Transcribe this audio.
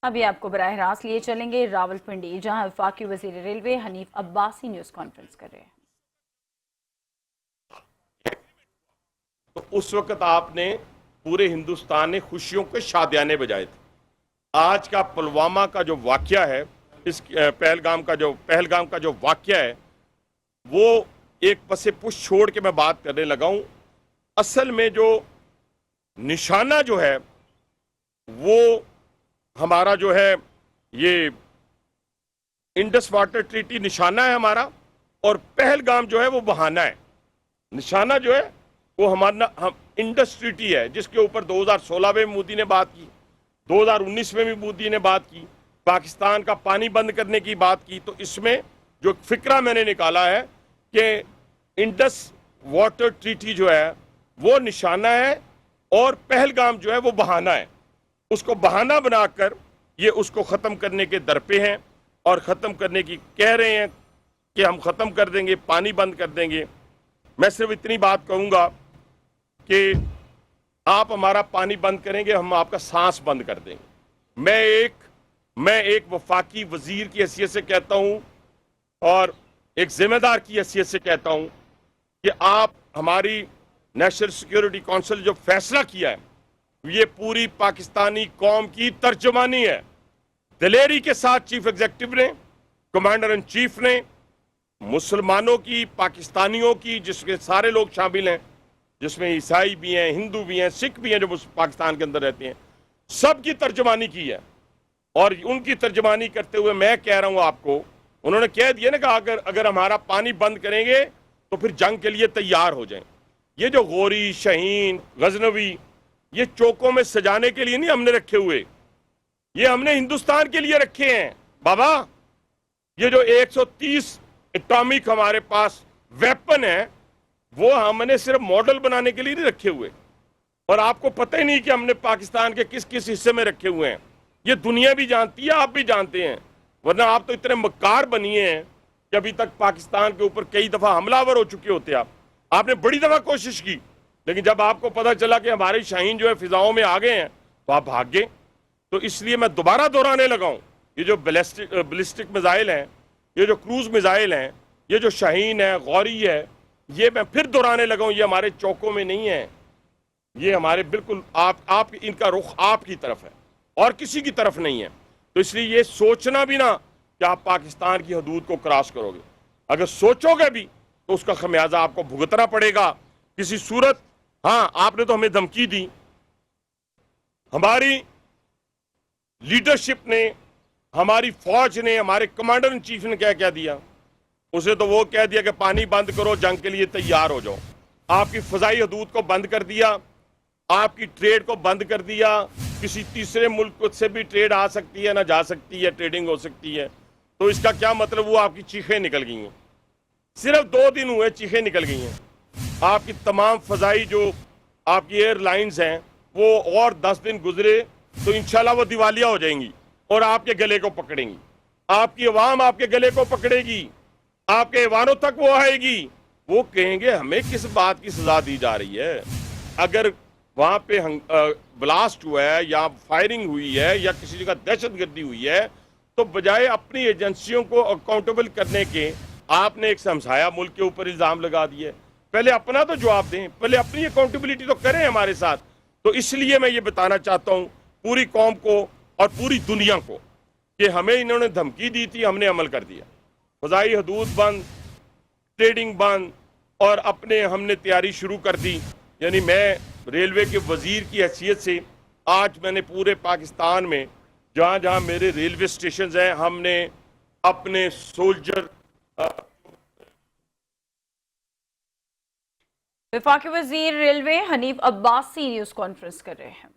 ابھی آپ کو براہ راست لیے چلیں گے راولپنڈی، جہاں وفاقی وزیر railway Hanif Abbasi news conference کر رہے ہیں۔ تو اس وقت آپ نے پورے ہندوستان نے خوشیوں کے شادیانے بجائے تھے۔ آج کا پلوامہ کا جو واقعہ ہے، اس پہلگام کا جو واقعہ ہے، وہ ایک پس پش چھوڑ کے میں بات کرنے لگا ہوں۔ اصل میں جو نشانہ جو ہے وہ ہمارا جو ہے یہ انڈس واٹر ٹریٹی نشانہ ہے ہمارا، اور پہلگام جو ہے وہ بہانہ ہے۔ نشانہ جو ہے وہ ہمارا انڈس ٹریٹی ہے، جس کے اوپر 2016 میں مودی نے بات کی، 2019 میں بھی مودی نے بات کی، پاکستان کا پانی بند کرنے کی بات کی۔ تو اس میں جو فکرہ میں نے نکالا ہے کہ انڈس واٹر ٹریٹی جو ہے وہ نشانہ ہے اور پہلگام جو ہے وہ بہانہ ہے۔ اس کو بہانہ بنا کر یہ اس کو ختم کرنے کے در پہ ہیں اور ختم کرنے کی کہہ رہے ہیں کہ ہم ختم کر دیں گے، پانی بند کر دیں گے۔ میں صرف اتنی بات کہوں گا کہ آپ ہمارا پانی بند کریں گے، ہم آپ کا سانس بند کر دیں گے۔ میں ایک وفاقی وزیر کی حیثیت سے کہتا ہوں اور ایک ذمہ دار کی حیثیت سے کہتا ہوں کہ آپ ہماری نیشنل سیکیورٹی کونسل جو فیصلہ کیا ہے یہ پوری پاکستانی قوم کی ترجمانی ہے۔ دلیری کے ساتھ چیف ایگزیکٹو نے، کمانڈر ان چیف نے، مسلمانوں کی، پاکستانیوں کی، جس کے سارے لوگ شامل ہیں، جس میں عیسائی بھی ہیں، ہندو بھی ہیں، سکھ بھی ہیں جو پاکستان کے اندر رہتے ہیں، سب کی ترجمانی کی ہے۔ اور ان کی ترجمانی کرتے ہوئے میں کہہ رہا ہوں آپ کو، انہوں نے کہہ دیا نا کہ اگر ہمارا پانی بند کریں گے تو پھر جنگ کے لیے تیار ہو جائیں۔ یہ جو غوری، شہین، غزنوی، یہ چوکوں میں سجانے کے لیے نہیں ہم نے رکھے ہوئے، یہ ہم نے ہندوستان کے لیے رکھے ہیں بابا۔ یہ جو 130 اٹامک ہمارے پاس ویپن ہے وہ ہم نے صرف ماڈل بنانے کے لیے نہیں رکھے ہوئے، اور آپ کو پتہ ہی نہیں کہ ہم نے پاکستان کے کس کس حصے میں رکھے ہوئے ہیں۔ یہ دنیا بھی جانتی ہے، آپ بھی جانتے ہیں، ورنہ آپ تو اتنے مکار بنیے ہیں کہ ابھی تک پاکستان کے اوپر کئی دفعہ حملہ آور ہو چکے ہوتے۔ آپ نے بڑی دفعہ کوشش کی، لیکن جب آپ کو پتہ چلا کہ ہمارے شاہین جو ہے فضاؤں میں آ گئے ہیں تو آپ بھاگ گئے۔ تو اس لیے میں دوبارہ دہرانے لگا ہوں، یہ جو بلسٹک میزائل ہیں، یہ جو کروز میزائل ہیں، یہ جو شاہین ہے، غوری ہے، یہ میں پھر دہرانے لگا ہوں، یہ ہمارے چوکوں میں نہیں ہے، یہ ہمارے بالکل ان کا رخ آپ کی طرف ہے اور کسی کی طرف نہیں ہے۔ تو اس لیے یہ سوچنا بھی نہ کہ آپ پاکستان کی حدود کو کراس کرو گے، اگر سوچو گے بھی تو اس کا خمیازہ آپ کو بھگتنا پڑے گا کسی صورت۔ ہاں، آپ نے تو ہمیں دھمکی دی، ہماری لیڈرشپ نے، ہماری فوج نے، ہمارے کمانڈر ان چیف نے کیا دیا؟ اسے تو وہ کہہ دیا کہ پانی بند کرو، جنگ کے لیے تیار ہو جاؤ۔ آپ کی فضائی حدود کو بند کر دیا، آپ کی ٹریڈ کو بند کر دیا، کسی تیسرے ملک سے بھی ٹریڈ آ سکتی ہے، نہ جا سکتی ہے، ٹریڈنگ ہو سکتی ہے۔ تو اس کا کیا مطلب ہوا؟ آپ کی چیخیں نکل گئی ہیں، صرف 2 دن ہوئے چیخیں نکل گئی ہیں۔ آپ کی تمام فضائی جو آپ کی ایئر لائنز ہیں وہ اور 10 دن گزرے تو انشاءاللہ وہ دیوالیہ ہو جائیں گی اور آپ کے گلے کو پکڑیں گی، آپ کی عوام آپ کے گلے کو پکڑے گی، آپ کے ایوانوں تک وہ آئے گی، وہ کہیں گے ہمیں کس بات کی سزا دی جا رہی ہے؟ اگر وہاں پہ بلاسٹ ہوا ہے یا فائرنگ ہوئی ہے یا کسی جگہ دہشت گردی ہوئی ہے تو بجائے اپنی ایجنسیوں کو اکاؤنٹیبل کرنے کے آپ نے ایک ہمسایہ ملک کے اوپر الزام لگا دیے۔ پہلے اپنا تو جواب دیں، پہلے اپنی اکاؤنٹیبلٹی تو کریں ہمارے ساتھ۔ تو اس لیے میں یہ بتانا چاہتا ہوں پوری قوم کو اور پوری دنیا کو کہ ہمیں انہوں نے دھمکی دی تھی، ہم نے عمل کر دیا۔ فضائی حدود بند، ٹریڈنگ بند، اور ہم نے تیاری شروع کر دی۔ یعنی میں ریلوے کے وزیر کی حیثیت سے آج میں نے پورے پاکستان میں جہاں جہاں میرے ریلوے اسٹیشنز ہیں ہم نے اپنے سولجر وفاقی وزیر railway Hanif Abbasi news conference کر رہے ہیں۔